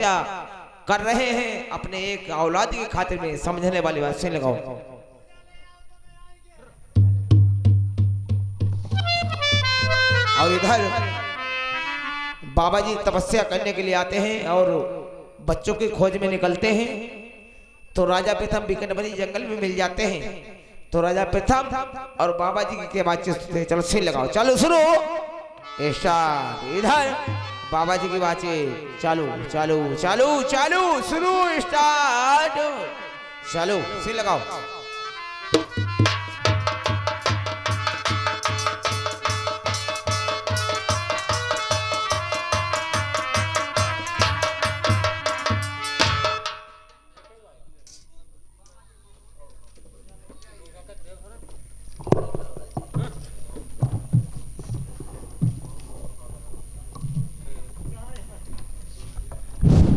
क्या कर रहे हैं अपने एक औलाद की खातिर में, समझने वाली बात से लगाओ। और इधर बाबा जी तपस्या करने के लिए आते हैं और बच्चों की खोज में निकलते हैं। तो राजा प्रथम बिकनबरी जंगल में मिल जाते हैं। तो राजा प्रथम और बाबा जी के बातचीत, चलो सिर लगाओ, चलो सुनो ऐसा। इधर बाबा जी की बातें चालू चालू चालू चालू शुरू स्टार्ट। चलो सिर लगाओ।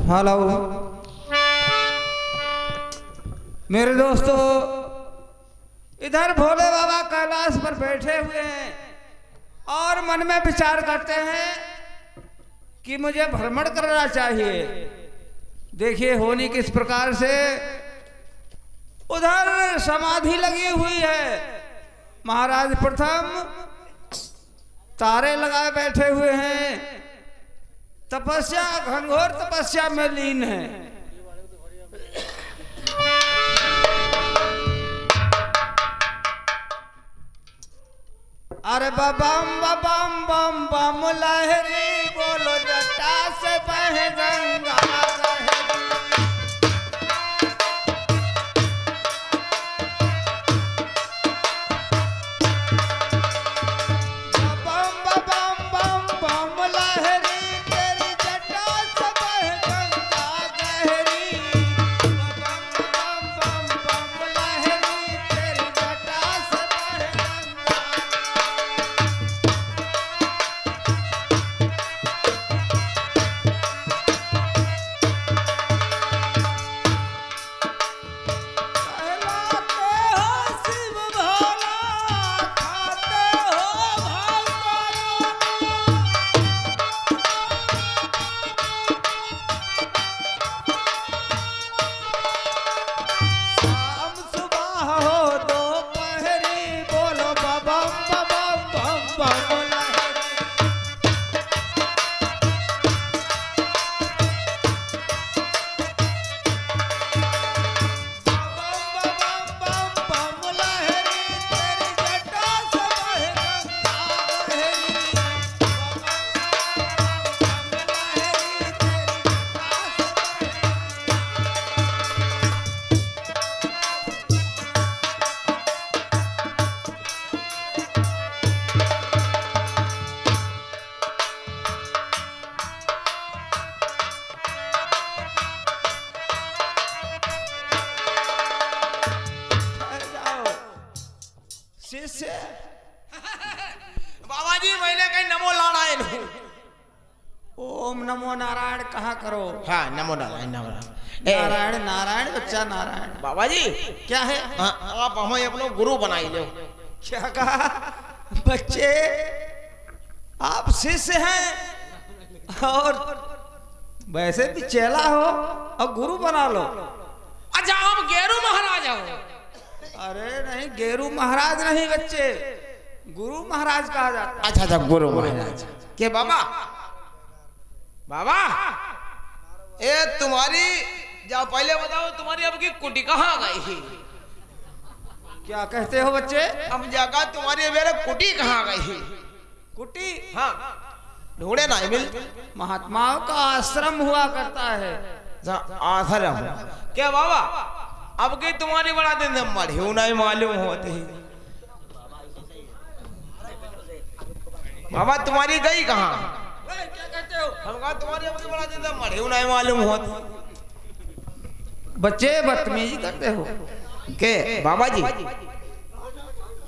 हेलो मेरे दोस्तों, इधर भोले बाबा कैलाश पर बैठे हुए हैं और मन में विचार करते हैं कि मुझे भ्रमण करना चाहिए। देखिए होनी किस प्रकार से, उधर समाधि लगी हुई है। महाराज प्रथम तारे लगाए बैठे हुए हैं, तपस्या घनघोर तपस्या में लीन है। अरे बम बम बम बम लहरी बोलो जटा से बह गंगा। बाबा जी मैंने कहीं नमो नारायण। ओम नमो नारायण कहा करो। हाँ नमो नारायण नारायण नारायण नारायण बच्चा नारायण। बाबा जी क्या है? आप हमें अपना गुरु बनाई लो। क्या कहा? बच्चे आप शिष्य हैं और वैसे भी चेला हो और गुरु बना लो। अच्छा आप गेरू महाराज हो? अरे नहीं, गेरू महाराज नहीं बच्चे, गुरु महाराज कहा जाता है। अच्छा अच्छा गुरु महाराज के बाबा। बाबा ए तुम्हारी जाओ पहले बताओ, तुम्हारी अब की कुटी कहाँ गई? क्या कहते हो बच्चे? अब जगह तुम्हारी मेरे कुटी कहाँ गई? कुटी? हाँ ढूंढे ना मिल। महात्माओं का आश्रम हुआ करता है। आश्रम क्या बाबा? अब की तुम्हारी बड़ा दिन मढ़ू नहीं मालूम होते। बाबा तुम्हारी गई कहाँ? क्या कहते हो? हम कहा तुम्हारी अब की बड़ा दिन मढ़ू नहीं मालूम होते। बच्चे बदतमीजी करते हो के बाबा जी?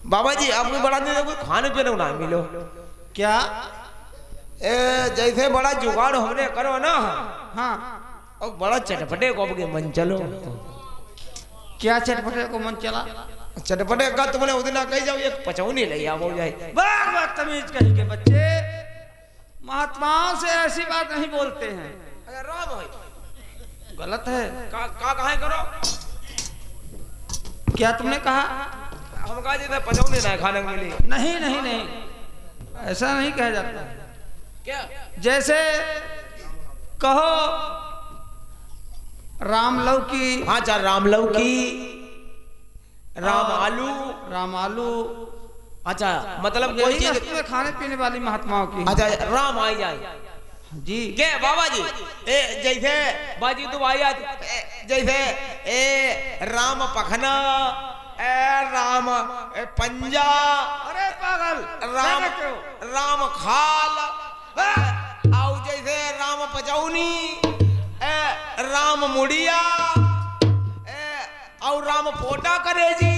बाबा जी आपको बड़ा दिन कोई खाने पीने ना मिलो क्या? जैसे बड़ा जुगाड़ हमने करो ना। हाँ और बड़ा चटपटे को आपके मन चलो। क्या चटपटे को मन चला? चटपटे का तुमने उतना कही जाओ एक पचौनी ले आओ जाए। बदतमीज कहीं के बच्चे, महात्माओं से ऐसी बात नहीं बोलते हैं। राम भाई गलत है। कहाँ करो? क्या तुमने कहा? हम कहा जैसे पचाऊ नहीं ना खाने के लिए। नहीं नहीं नहीं, ऐसा नहीं कहा जाता। क्या? जैसे कहो राम लौकी। हाँ चार राम लौकी, राम आलू। राम आलू। अच्छा मतलब कोई यही चीज वस्तुएं खाने पीने वाली महात्माओं की। अच्छा राम आई जाए जी। के बाबा जी जैसे बाजी तुम आई जैसे राम पखना राम पंजा। अरे पागल, राम राम खाल आओ जैसे राम पचौनी राम मुड़िया और राम पोटा करे जी।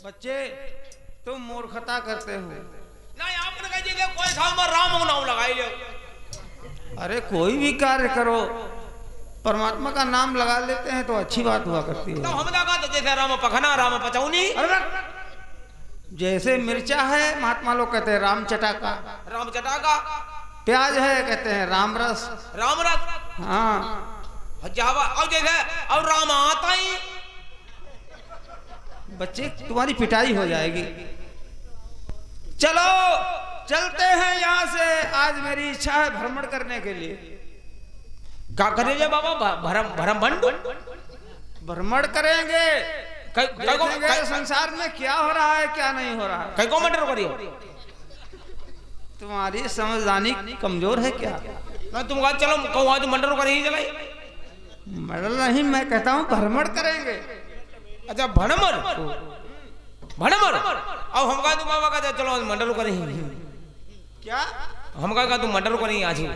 बच्चे तुम मूर्खता करते हो। नहीं आपने कहा जी कोई खाम राम नाम लगाई लो। अरे कोई भी कार्य करो परमात्मा का नाम लगा लेते हैं तो अच्छी बात हुआ करती है। तो हम लगा तो जैसे राम पखना राम पचौनी। जैसे मिर्चा है महात्मा लोग कहते हैं राम चटाका। राम चटाका। प्याज है कहते हैं राम रस। राम रस। हाँ जावा और जैसे और राम आता ही। बच्चे तुम्हारी पिटाई हो जाएगी। चलो चलते हैं यहाँ से। आज मेरी इच्छा है भ्रमण करने के लिए। क्या करेंगे बाबा? भरम भरम भंड भ्रमण करेंगे, देखेंगे संसार में क्या हो रहा है क्या नहीं हो रहा है। कई को मर्डर करियो? तुम्हारी समझदारी कमजोर है क्या? मैं तुम कहा चलो कहूँ आज मर्डर कर ही चलाई। मर्डर नहीं, मैं कहता हूँ भ्रमण करेंगे। अच्छा भणमर भणमर अब हम कहा तुम बाबा कहते चलो आज मर्डर कर ही। क्या? हम कहा तुम मर्डर कर ही आज ही।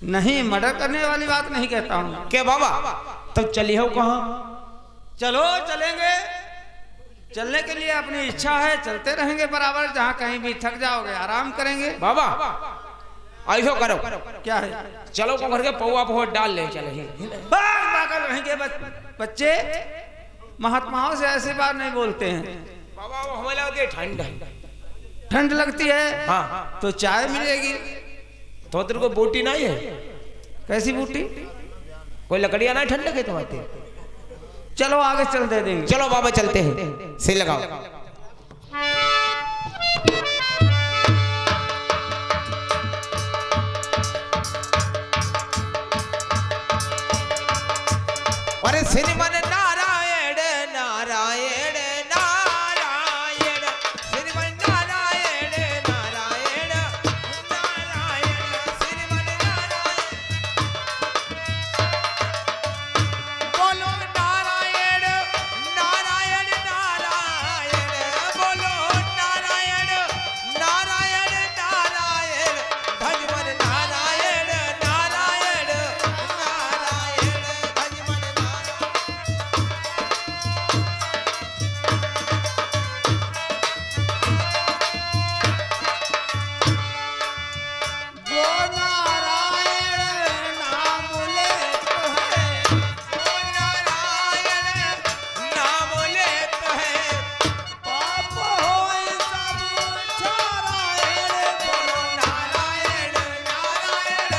नहीं, मर्डर करने वाली बात नहीं कहता हूँ। क्या बाबा तब चली हो कहाँ? चलो चलेंगे। चलने के लिए अपनी इच्छा है, चलते रहेंगे बराबर। जहाँ कहीं भी थक जाओगे आराम करेंगे। बाबा ऐसा करो। क्या है? चलो को घर के पौवा पौवा डाल ले चले। पागल रहेंगे बच्चे। महात्माओं से ऐसी बात नहीं बोलते हैं। बाबा वो हमें लगती है ठंड। ठंड लगती है? हाँ तो चाय मिलेगी। तो तेरे को बूटी नहीं है? कैसी बूटी? कोई लकड़ियां नहीं ठंड के तुम्हारे? चलो आगे चल दे देंगे। चलो बाबा चलते हैं। से लगाओ। अरे श्रीमान नारायण नारायण नारायण श्रीमान नारायण नारायण नारायण श्रीमान नारायण। बोलो नारायण नारायण नारायण बोलो नारायण नारायण नारायण भगवान नारायण नारायण नारायण भगवान जो नारायण नाम लेत है, वो नारायण नाम लेत है पाप होए सब छारायण। बोलो नारायण नारायण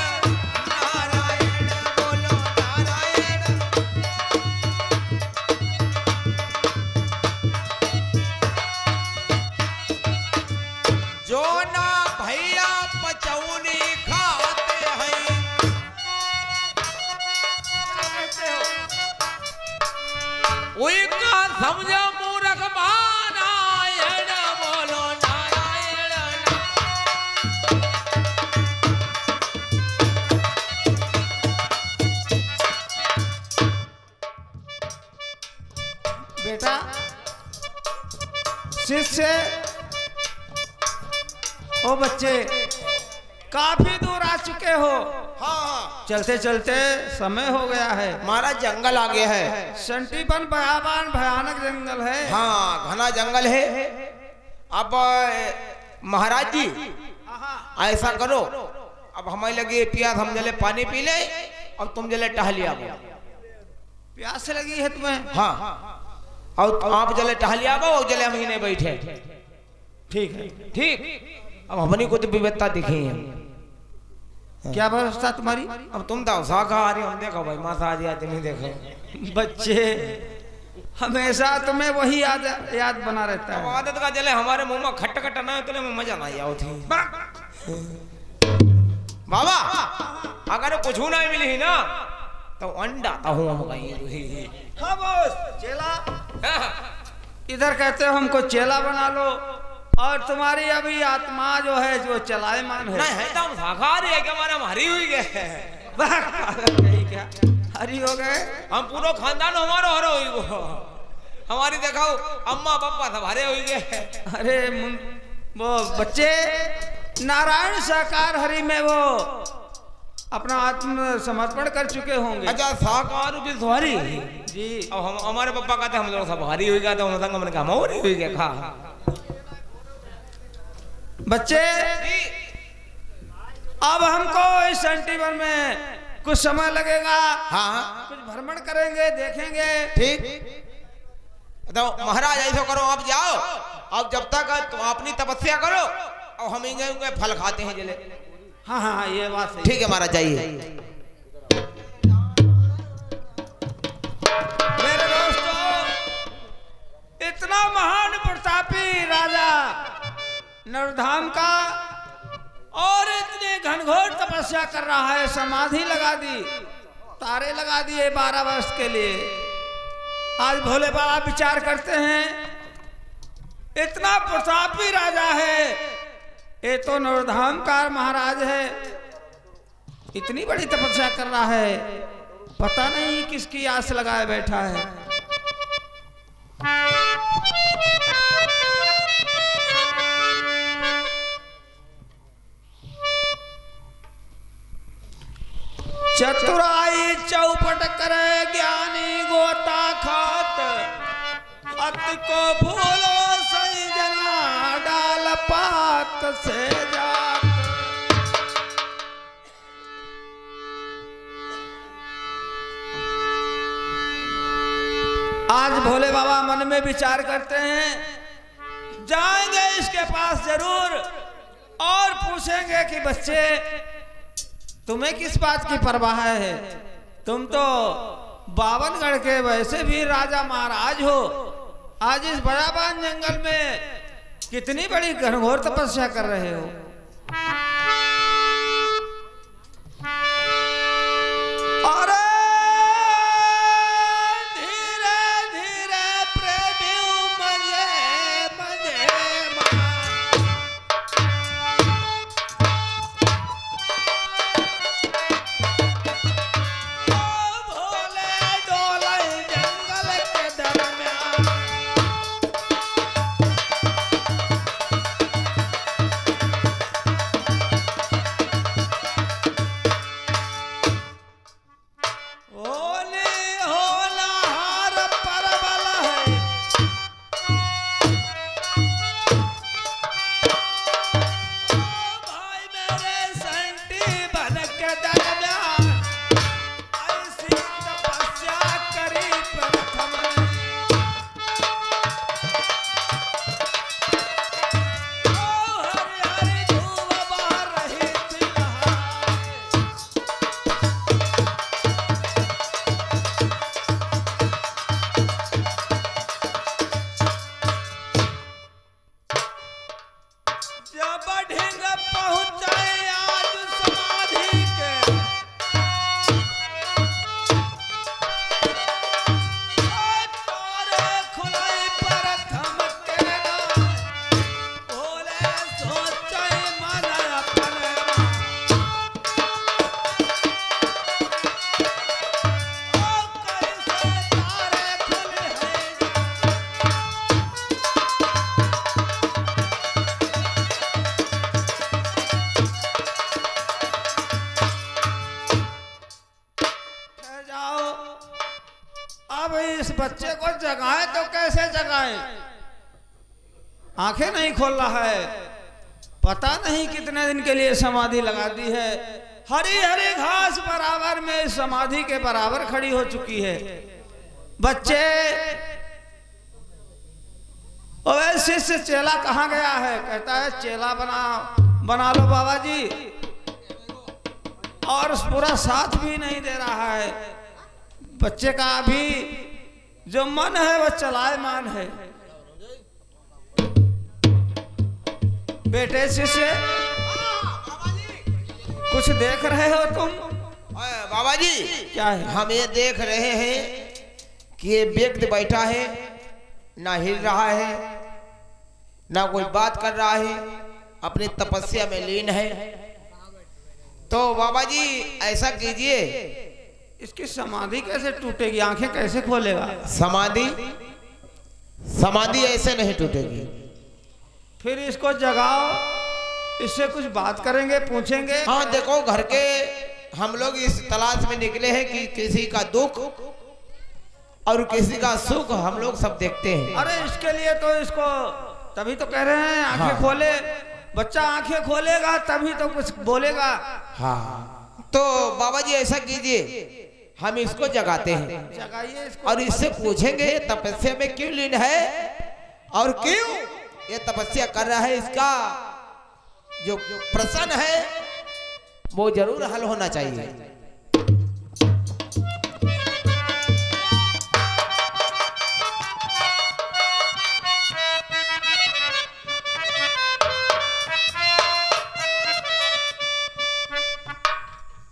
नारायण बोलो नारायण। जो ना भैया पचौनी खाते हैं उनका समझो मूर्ख नारायण बोलो नारायण। बेटा शिष्य, ओ बच्चे काफी दूर आ चुके हो। हाँ चलते चलते समय हो गया है। हमारा जंगल आ गया है। संटीपन बयाबान भयानक जंगल है। हाँ घना जंगल है। अब महाराज जी ऐसा करो, अब हमें लगी प्यास, हम जले पानी पी ले और तुम जले टहलिया। प्यास लगी है तुम्हें? हाँ और आप जले टहलिया और जले हम ही नहीं बैठे। ठीक है। ठीक अब हमने को तो विविधता दिखी है। क्या व्यवस्था तुम्हारी? अब तुम तो शाकाहारी, हम देखो भाई मांसाहारी आदमी नहीं देखो। बच्चे हमेशा तुम्हें वही याद बना रहता अब है। आदत का जले हमारे मुंह में खट्टा खट्टा ना तो में मजा ना आओ थी। बाबा अगर कुछ ना मिली ना तो अंडा हूँ हम कहीं। हाँ बॉस, चेला इधर कहते हो हमको चेला बना लो, और तुम्हारी अभी आत्मा जो है जो चलायमान है। नहीं है तो हम शाकाहारी है क्या? हमारे हरी हुई गए नहीं क्या हरी हो गए? हम पूरा खानदान हमारा हरो हुई गो। हमारी देखाओ अम्मा पापा सब हरे हुई गए। अरे वो बच्चे नारायण साकार हरि में वो अपना आत्म समर्पण कर चुके होंगे। अच्छा शाकाहार भी सवारी जी। अब हम हमारे पापा कहते हम लोग सब हरी हुई गए तो हमने कहा मोरी हुई गए खा। बच्चे अब हमको इस सेंटीवर में कुछ समय लगेगा। हाँ कुछ भ्रमण करेंगे, देखेंगे। ठीक तो महाराज ऐसा करो, आप जाओ, अब जब तक तुम अपनी तपस्या करो और हम इंगे फल खाते हैं जले। हाँ हाँ ये बात सही। ठीक है महाराज जाइए। मेरे दोस्तों, इतना महान प्रतापी राजा नरधाम का और इतने घनघोर तपस्या कर रहा है, समाधि लगा दी, तारे लगा दिए 12 वर्ष के लिए। आज भोले बाबा विचार करते हैं इतना प्रतापी राजा है, ये तो नरधाम का महाराज है, इतनी बड़ी तपस्या कर रहा है, पता नहीं किसकी आस लगाए बैठा है। चतुराई चौपट करे ज्ञानी गोता खात, अत को भूलो सही जना डाल पात से जात। आज भोले बाबा मन में विचार करते हैं, जाएंगे इसके पास जरूर और पूछेंगे कि बच्चे तुम्हें किस बात की परवाह है? तुम तो बावनगढ़ के वैसे भी राजा महाराज हो, आज इस बड़ाबान जंगल में कितनी बड़ी घनघोर तपस्या कर रहे हो। अरे धीरे धीरे प्रेमी मजे मजे अब इस बच्चे को जगाएं तो कैसे जगाएं? आंखें नहीं खोल रहा है, पता नहीं कितने दिन के लिए समाधि लगा दी है। हरी हरी घास बराबर में समाधि के बराबर खड़ी हो चुकी है। बच्चे ओए शिष्य चेला कहाँ गया है? कहता है चेला बना लो बाबा जी। और पूरा साथ भी नहीं दे रहा है। बच्चे का अभी जो मन है वह चलायमान है। बेटे शिष्य, कुछ देख रहे हो तुम? बाबा जी क्या है? हम ये देख रहे हैं कि ये व्यक्ति बैठा है, ना हिल रहा है, ना कोई बात कर रहा है, अपनी तपस्या में लीन है। तो बाबा जी ऐसा कीजिए, इसकी समाधि कैसे टूटेगी? आंखें कैसे खोलेगा? समाधि ऐसे नहीं टूटेगी। फिर इसको जगाओ, इससे कुछ बात करेंगे, पूछेंगे। हाँ देखो, घर के हम लोग इस तलाश में निकले हैं कि किसी का दुख और किसी का सुख हम लोग सब देखते हैं। अरे इसके लिए तो इसको तभी तो कह रहे हैं आंखें हाँ। खोले। बच्चा आंखें खोलेगा तभी तो कुछ बोलेगा। हाँ तो बाबा जी ऐसा कीजिए, हम इसको जगाते हैं जगाइए इसको और इससे पूछेंगे तपस्या में क्यों लीन है और क्यों ये तपस्या कर रहा है। इसका जो प्रश्न है वो जरूर हल होना चाहिए।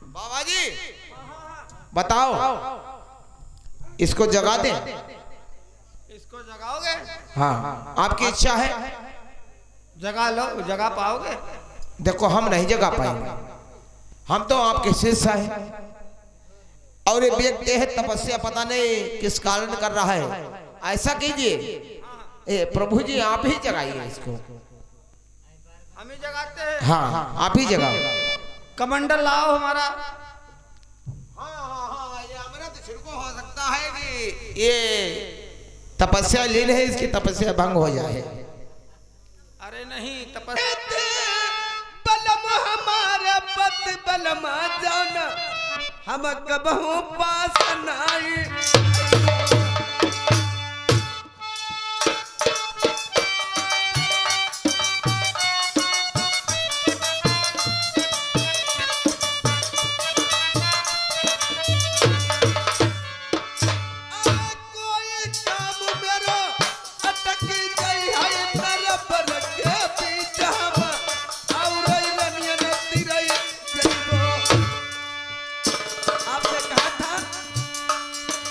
बाबा जी बताओ, इसको जगा दें? इसको जगाओगे? हाँ आपकी इच्छा है, जगा लो। जगा पाओगे? देखो हम नहीं जगा पाएंगे, हम तो आपके शिष्य हैं और ये व्यक्ति है तपस्या पता नहीं किस कारण कर रहा है। ऐसा कीजिए प्रभु जी आप ही जगाइए इसको। हम ही जगाते हैं। हाँ आप ही जगाओ। कमंडल लाओ हमारा। हाँ ये अमृत छिड़को हो सकता है कि ये तपस्या लीन है, इसकी तपस्या भंग हो जाए। अरे नहीं, तपस्या बलम हमारे पति बलम जाना हम कबहू पास नाई। कोई काम मेरो अटक गई है तरफ रखे पीछे हम आपने कहा था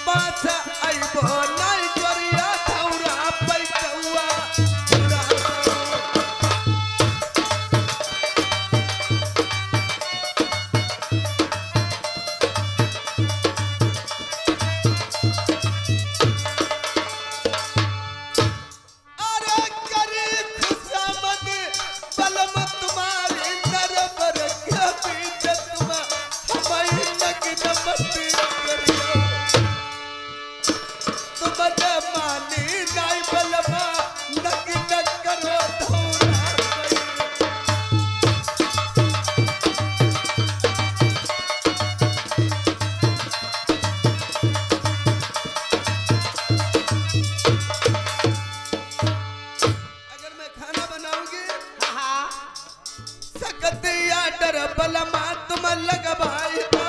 पास आइबो नहीं जोरिया थौरा पैटुआ पूरा। अरे करे खुशामद बलम तुम्हारे तरफ रखे पीछे तुम हमारी लग नमस्ते करियो। तुमने मानी नहीं बलमा लग न करो धौरा अगर मैं खाना बनाऊंगी सकत या डर बलमा तुम लग भाई तो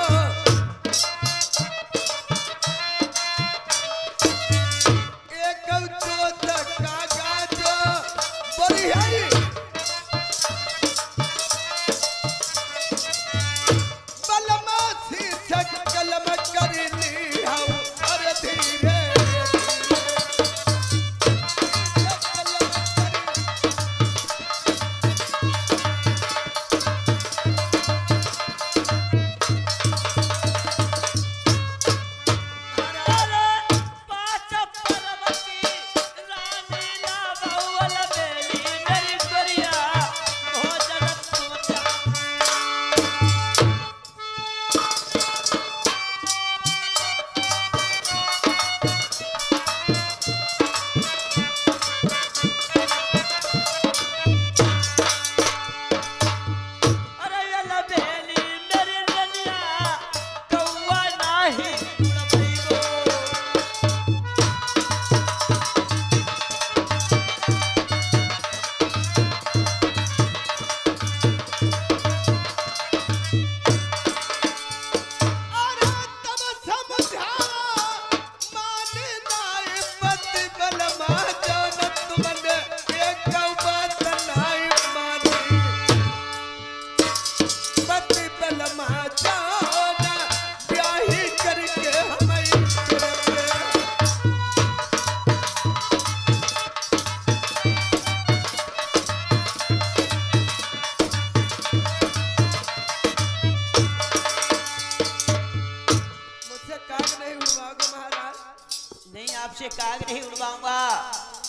आपसे काग नहीं उड़वाऊंगा।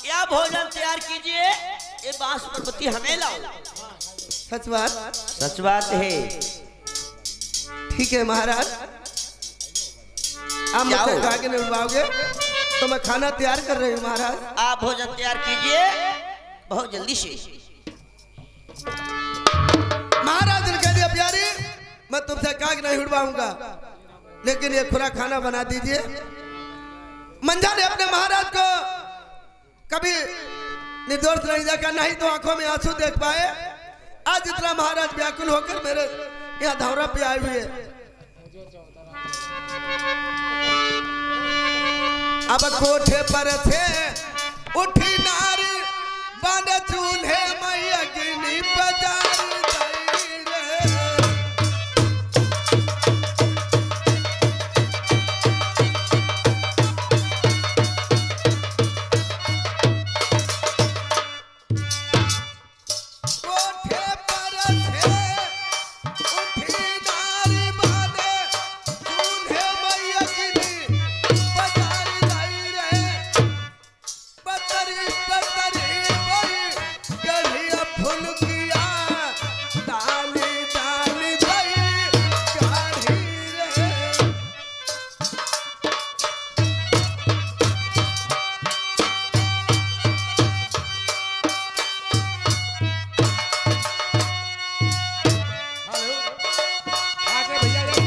या भोजन तैयार कीजिए, ये बांस पर्वती हमें लाओ। सच बात? सच बात है। ठीक है महाराज, आप मुझसे काग नहीं उड़वाओगे तो मैं खाना तैयार कर रही हूँ महाराज। आप भोजन तैयार कीजिए बहुत जल्दी से। महाराज ने कह दिया प्यारी मैं तुमसे काग नहीं उड़वाऊंगा, लेकिन ये खुरा खाना बना दीजिए। मंझा ने अपने महाराज को कभी निर्दोष नहीं देखा, नहीं तो आंखों में आंसू देख पाए। आज इतना महाराज व्याकुल होकर मेरे यहाँ धौरा पे आए हुए। अब कोठे पर से उठी नारी बन चूल्हे में अग्नि पजारी दई रे। कोठे पर से उठी नारी बन चूल्हे में अग्नि पजारी दई रे। पतरी पतरी बड़ी गढ़िया फुलकिया डाली डाली दई गाढ़ी रे। हेलो आगे भैया ये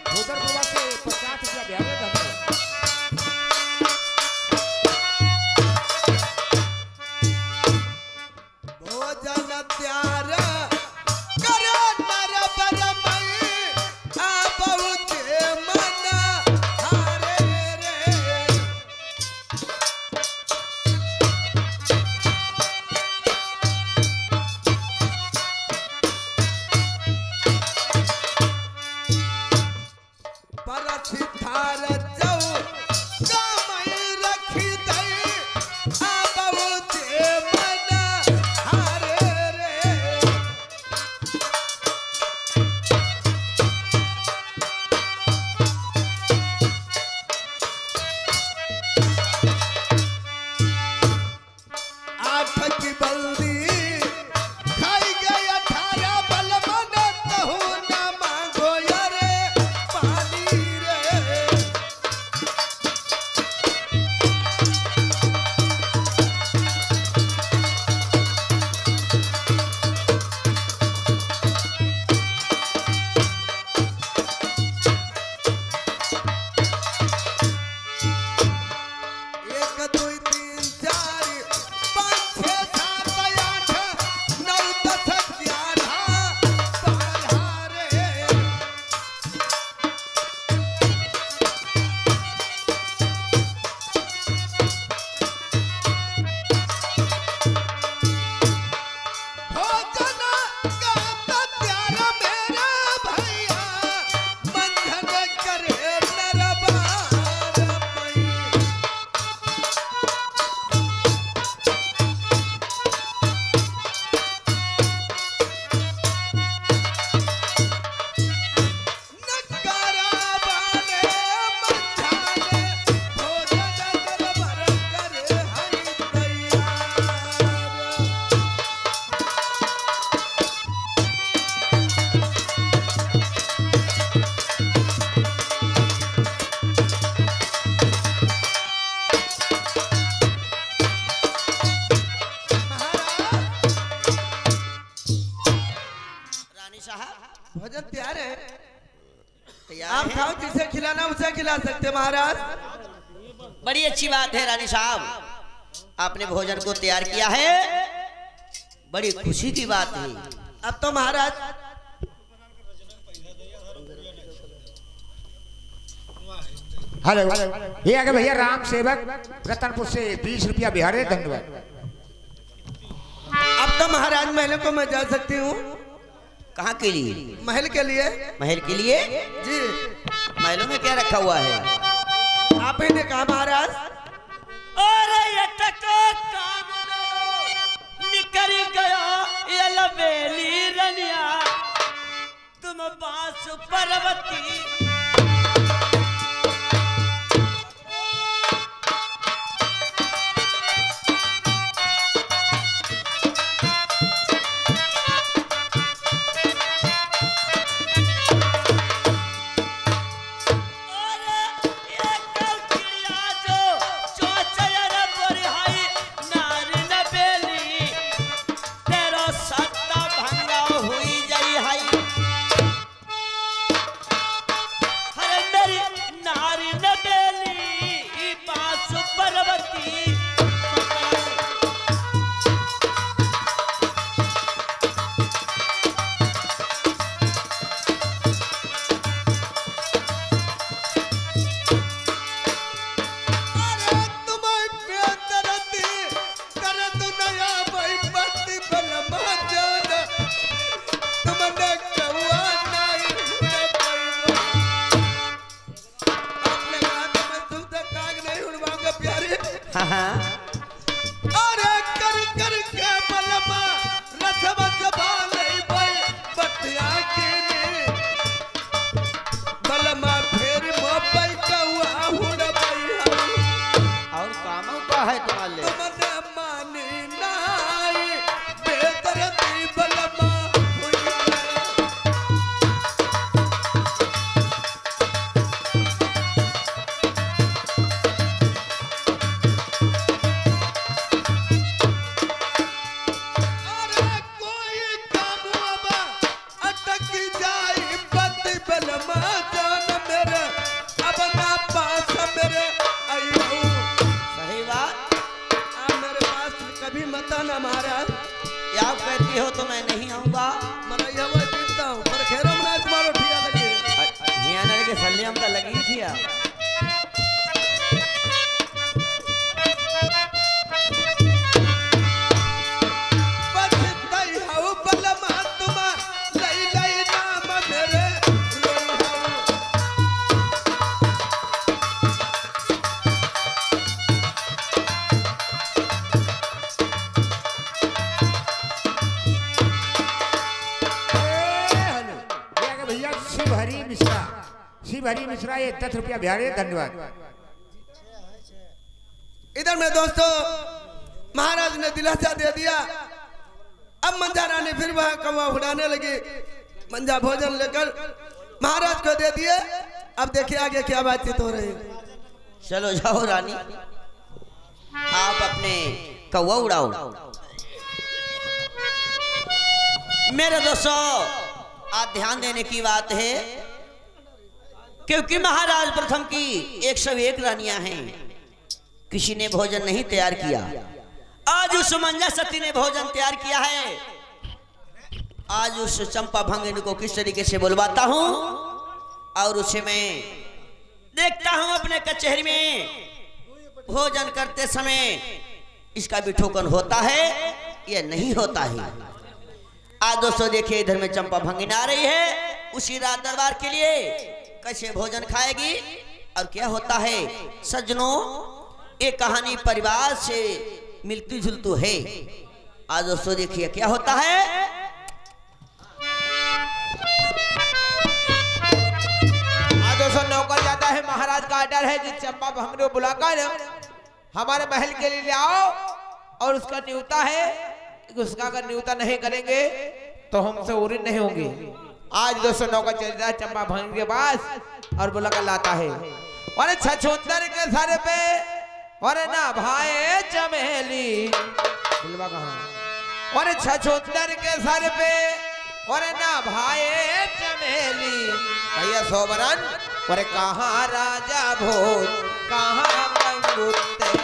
भोजन प्रवाह से 50 रुपया बिहार में धन्यवाद। भोजन तैयार करो नर बरमई आ बहुत मन हारे रे। परसिद्धार जाऊ गमई रखी दई आ बहुत मन हारे रे। आठ की बल्दी खाई गई 18 बलमन तहु न मांगो यारे पानी रे। एक दुई तीन चार पाँच छः सात आठ नौ 10 11 12 रे। भोजन का प्यार मेरा भैया मंथन करे नरबार पई। नगारा बाले मंझाले भोजन दरबार करे हई तैयार। रानी साहब भोजन तैयार है, तैयार आप है? खाओ, जिसे खिलाना उसे खिला सकते महाराज। बड़ी अच्छी बात है रानी साहब, आपने भोजन को तैयार किया है, बड़ी खुशी की बात है। अब तो महाराज हेलो ये आगे भैया राम सेवक रतनपुर से 20 रुपया बिहार में धन्यवाद। अब तो महाराज महल को मैं जा सकती हूँ। कहाँ के लिए? महल के लिए महल के लिए? जी। महलों में क्या रखा हुआ है? आप ही ने कहा महाराज। अरे ये टका काम निकल गया ये लबेली रनिया, तुम बांस पर्वती बेली पास पर्वती अरे कर कर के बलमा रथवा सभाले बतिया के बलमा फिर मोबाइल कौआ हुड़बई और काम का है तुम्हारे तुमने मानी नाई बेदर्दी बलमा महाराज क्या कहती हो तो मैं नहीं आऊंगा मैं यह जीतता हूँ पर खेरो मना तुम्हारो ठिया लगे हिया नरे के सल्ले हम तो लगी थी यार बचतई हऊ बलमा तुम लई लई नाम मेरे शिव हरी मिश्रा ये 10 रुपया बिहारी धन्यवाद। इधर में दोस्तों महाराज ने दिलासा दे दिया। अब मंजा रानी फिर वह कौवा उड़ाने लगी। मंजा भोजन लेकर महाराज को दे दिए। अब देखिए आगे क्या बातचीत हो रही है। चलो जाओ रानी आप अपने कौवा उड़ाओ। मेरे दोस्तों आज ध्यान देने की बात है क्योंकि महाराज प्रथम की 101 रानियां हैं। किसी ने भोजन नहीं तैयार किया। आज उस मंजा सती ने भोजन तैयार किया है। आज उस चंपा भंगिनी को किस तरीके से बुलवाता हूं और उसे मैं देखता हूं अपने कचहरी में भोजन करते समय इसका भी ठोकन होता है या नहीं होता है। आज दोस्तों देखिए इधर में चंपा भंगिनी आ रही है उसी रात दरबार के लिए। कैसे भोजन खाएगी और क्या होता है सज्जनों, ये कहानी परिवार से मिलती जुलती है। आज दोस्तों देखिए क्या होता है। आज दोस्तों नौकर जाता है, महाराज का आर्डर है जिस चंपा भंगिनी को बुलाकर हमारे महल के लिए ले आओ और उसका न्योता है। उसका अगर न्योता नहीं करेंगे तो हमसे उरी नहीं होंगे। आज दोस्तों नौकर चल रहा है चंपा भंगिनी के पास और बुला कर लाता है। और छछूंदर के सर पे और ना भाई चमेली दिलवा कहाँ। और छछूंदर के सर पे और ना भाई चमेली भैया सोबरन। और कहाँ राजा भोज कहाँ गंगुत्तेली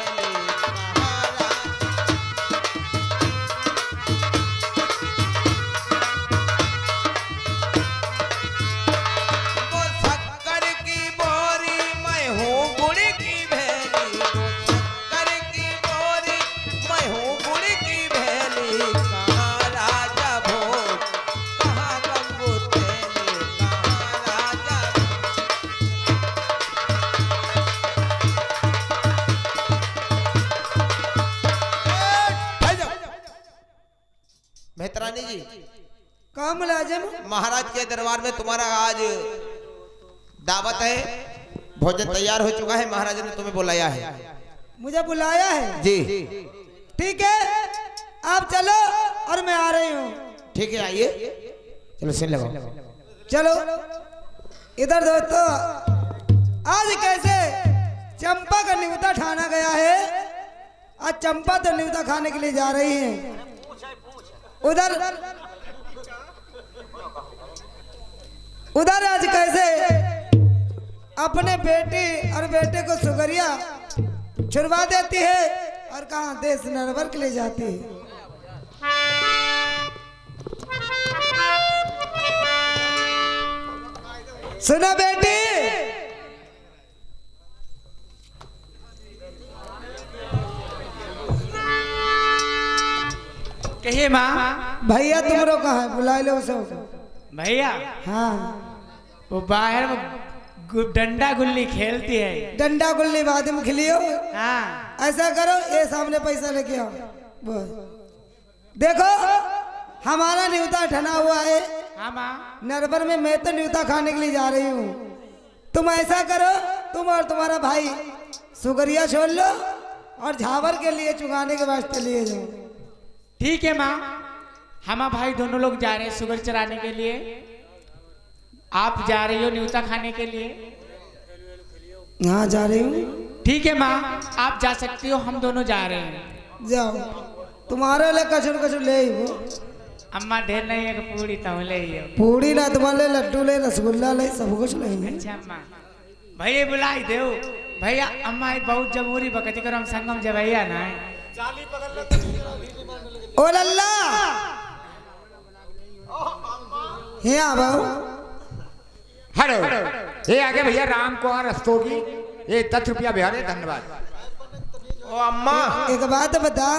मेहतरानी जी। कहाँ मुलाजिम? महाराज के दरबार में तुम्हारा आज दावत है। भोजन तैयार हो चुका है। महाराज ने तुम्हें बुलाया है। मुझे बुलाया है जी ठीक है आप चलो और मैं आ रही हूँ। ठीक है आइए। चलो सिन लगाओ। चलो इधर दोस्तों आज कैसे चंपा का न्योता ठाना गया है। आज चंपा तो न्योता खाने के लिए जा रही है। उधर आज कैसे अपने बेटी और बेटे को सुगरिया छुड़वा देती है और कहा देश नरवर के ले जाती है। सुना बेटी, कहिए माँ। भैया तुमरो कहा है, बुला लो उसे। भैया हाँ, वो बाहर में डंडा गुल्ली खेलती है। डंडा गुल्ली बाद में खिलियो। हाँ ऐसा करो, ये सामने पैसा लेके आओ। बोल। देखो हमारा न्योता ठना हुआ है। हाँ माँ। नरबर में मैं तो न्योता खाने के लिए जा रही हूँ। तुम ऐसा करो, तुम और तुम्हारा भाई सुगरिया छोड़ लो और झावर के लिए चुगाने के वास्ते लिए जाओ। ठीक है माँ, हम भाई दोनों लोग जा रहे हैं सुगर चराने के लिए। आप जा रही हो न्योता खाने के लिए? हाँ जा रही हूँ। ठीक है माँ, आप जा सकती हो, हम दोनों जा रहे हैं। जाओ, तुम्हारे लिए कचर कचर ले ही वो। अम्मा ढेर नहीं है कि पूरी तो ले ही हो। पूरी ना, तुम्हारे लड्डू ले, रसगुल्ला ले, सब कुछ ले। अच्छा अम्मा, भैया बुलाई दो। भैया अम्मा बहुत जमूरी बकती करो, हम संगम जब भैया ना ओ लल्ला यहाँ बाबू। हेलो, ये आगे भैया राम कुमार रस्तोगी, ये 10 रुपया बिहार है, धन्यवाद। ओ अम्मा, एक बात बता,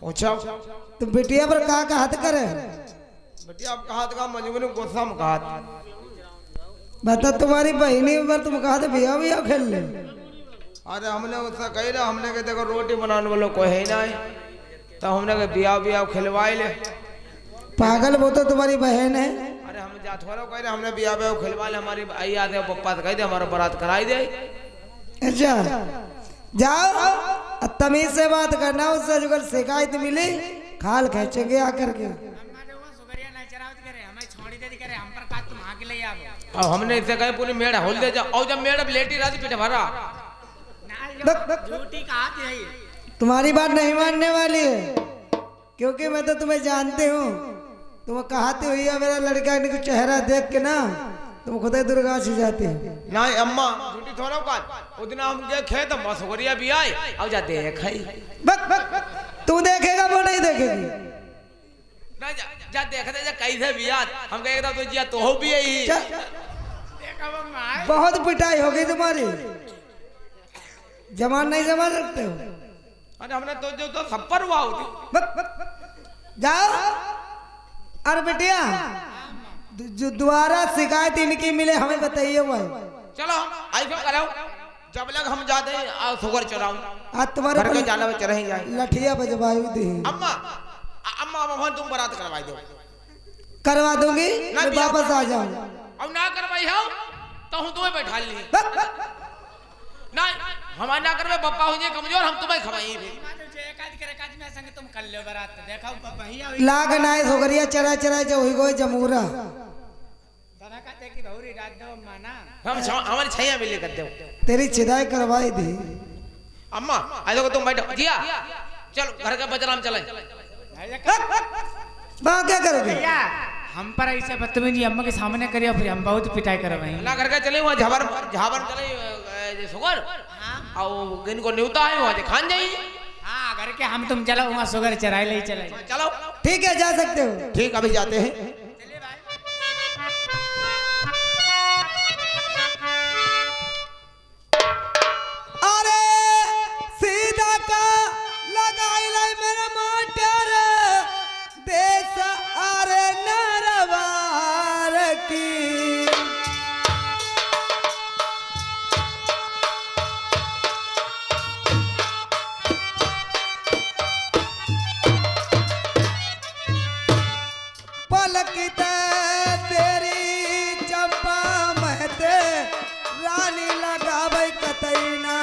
पूछो। तुम बिटिया पर का हाथ करे? बेटी आप कहा था मजबूरी गोसा में कहा। बता, तुम्हारी बहनी पर तुम कहा था भैया भैया खेल ले। अरे हमने उससे कही ना, हमने कहा देखो रोटी बनाने वालों कोई है ना, तो हमने कहा बिया बिया खिलवाई ले। पागल, वो तो तुम्हारी बहन है। अरे हम जा थोड़ा कह रहे, हमने बिया बिया खिलवा ले। हमारी आई आते पप्पा तो कह दे हमारा बारात कराई दे। अच्छा जाओ, तमीज से बात करना, उससे अगर शिकायत मिली खाल खींचेंगे आकर के। अब हमने इससे कहे पूरी मेड़ होल दे जाओ, और जब मेड़ लेटी रहती पीछे भरा। तुम्हारी बात नहीं मानने वाली है, क्योंकि मैं तो तुम्हें जानती हूँ। तुम कहते हुई है मेरा लड़का को चेहरा देख के ना तुम खुद दुर्गा से जाती है। नहीं अम्मा झूठी थोड़ा बात। उतना हम गए खेत में सुगरिया भी आए, अब जाते हैं खाई। तू देखेगा वो नहीं देखेगी। ना जा देखते जा कैसे भी याद हम कहे तो जिया तो हो भी यही। बहुत पिटाई होगी तुम्हारी, जमान नहीं जमा सकते हो। अरे हमने तो जो तो सप्पर हुआ होती। जाओ, अरे बेटिया जो दोबारा शिकायत इनकी मिले हमें बताइए। वो चलो हम ऐसा करो, जब लग हम जाते हैं सुगर चराऊं। आज तुम्हारे घर के जाना में चढ़े जाए। लठिया बजवाई दी। अम्मा अम्मा अम्मा तुम बारात करवाई दो। करवा दूंगी, ना मैं वापस आ जाऊं। अब ना करवाई हो तो हम तुम्हें बैठा ली। ना हमारे ना करवे पप्पा हो जाए कमजोर, हम तुम्हें खवाई भी। लाग नाय सुगरिया चरा चरा जो हुई गई जमूरा। हम हमारी छैया भी लेकर दो। तेरी चिदाई करवाई दी। अम्मा ऐसा को तुम बैठो जिया, चलो घर का बजराम चले। वहाँ क्या करोगे? हम पर ऐसे बदतमीजी अम्मा के सामने करिए, फिर हम बहुत पिटाई करवाए। ना घर का चले वहाँ झाबर झाबर चले सुगर और इनको न्योता है वहाँ खान जाइए। हाँ घर के हम तुम चलो वहाँ सुगर चराए ले चले। चलो ठीक है, जा सकते हो। ठीक, अभी जाते हैं। अरे सीधा का लगाई लाई मेरा मोटर देश अरे नरवार की। पलकित तेरी चंपा महते रानी लगावे कतई ना